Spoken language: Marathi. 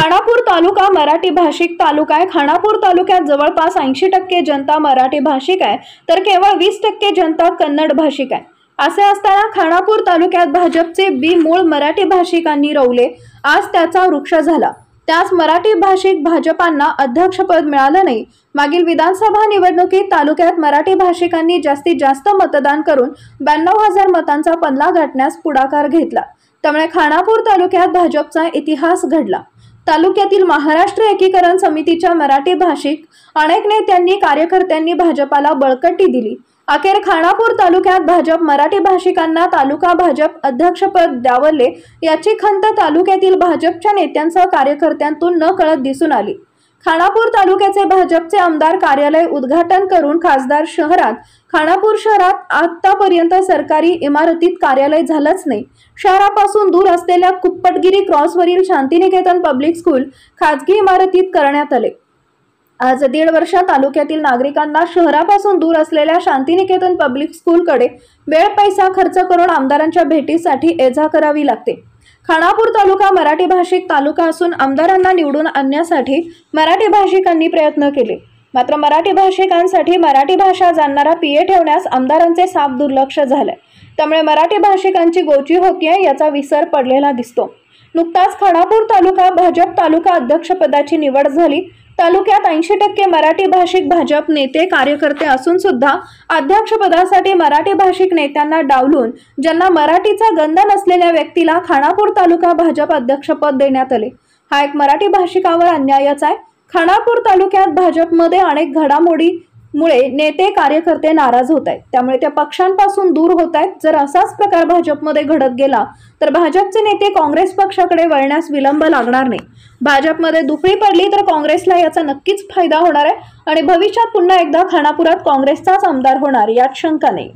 खानापूर तालुका मराठी भाषिक तालुका आहे। खानापूर तालुक्यात जवळपास 80% जनता मराठी भाषिक आहे, तर केवळ 20% जनता कन्नड भाषिक आहे। असे असताना खानापूर तालुक्यात भाजपचे बी मूळ मराठी भाषिकांनी रोवले। आज त्याचा वृक्ष झाला। त्याच मराठी भाषिक भाजपांना अध्यक्षपद मिळालं नाही। मागील विधानसभा निवडणुकीत तालुक्यात मराठी भाषिकांनी जास्तीत जास्त मतदान करून 92,000 मतांचा पल्ला गाठण्यास पुढाकार घेतला। त्यामुळे खानापूर तालुक्यात भाजपचा इतिहास घडला। तालुक्यातील महाराष्ट्र एकीकरण समितीच्या मराठी भाषिक अनेक नेत्यांनी कार्यकर्त्यांनी भाजपाला बळकटी दिली। अखेर खानापूर तालुक्यात भाजप मराठी भाषिकांना तालुका भाजप अध्यक्षपद द्यावले याची खंत तालुक्यातील भाजपच्या नेत्यांसह कार्यकर्त्यांतून न कळत दिसून आली। खानापूर तालुक्याचे भाजपचे आमदार कार्यालय उद्घाटन करून खासदार शहरात खानापूर शहरात आतापर्यंत सरकारी इमारतीत कार्यालय झालंच नाही। शहरापासून दूर असलेल्या कुप्पटगिरी क्रॉसवरील शांतिनिकेतन पब्लिक स्कूल खाजगी इमारतीत करण्यात आले। आज 1.5 वर्ष तालुक्यातील नागरिकांना शहरापासून दूर असलेल्या शांतिनिकेतन पब्लिक स्कूलकडे वेळ पैसा खर्च करून आमदारांच्या भेटीसाठी ये-जा करावी लागते। खानापूर तालुका मराठी भाषिक तालुका असून आमदारांना निवडून आणण्यासाठी मराठी भाषिकांनी प्रयत्न केले, मात्र मराठी भाषिकांसाठी मराठी भाषा जाणणारा पीए ठेवण्यास आमदारांचे साफ दुर्लक्ष झाले। त्यामुळे मराठी भाषिकांची गोची होतीये याचा विसर पडलेला दिसतो। नुकताच खानापूर तालुका भाजप तालुका अध्यक्षपदाची निवड झाली। तालुक्यात 80% मराठी भाषिक भाजप नेते कार्यकर्ते असून सुद्धा अध्यक्षपदासाठी मराठी भाषिक नेत्यांना डावलून ज्यांना मराठीचा गंध नसलेल्या व्यक्तीला खानापूर तालुका भाजप अध्यक्षपद देण्यात आले। हा एक मराठी भाषिकावर अन्यायच आहे। खानापूर तालुक्यात भाजपमध्ये अनेक घडामोडीमुळे नेते कार्यकर्ते नाराज होत आहेत, त्यामुळे त्या पक्षांपासून दूर होत आहेत। जर असाच प्रकार भाजपमध्ये घडत गेला तर भाजपचे नेते काँग्रेस पक्षाकडे वळण्यास विलंब लागणार नाही। भाजपमध्ये दुफळी पडली तर काँग्रेसला याचा नक्कीच फायदा होणार आहे आणि भविष्यात पुन्हा एकदा खानापुरात काँग्रेसचाच आमदार होणार यात शंका नाही।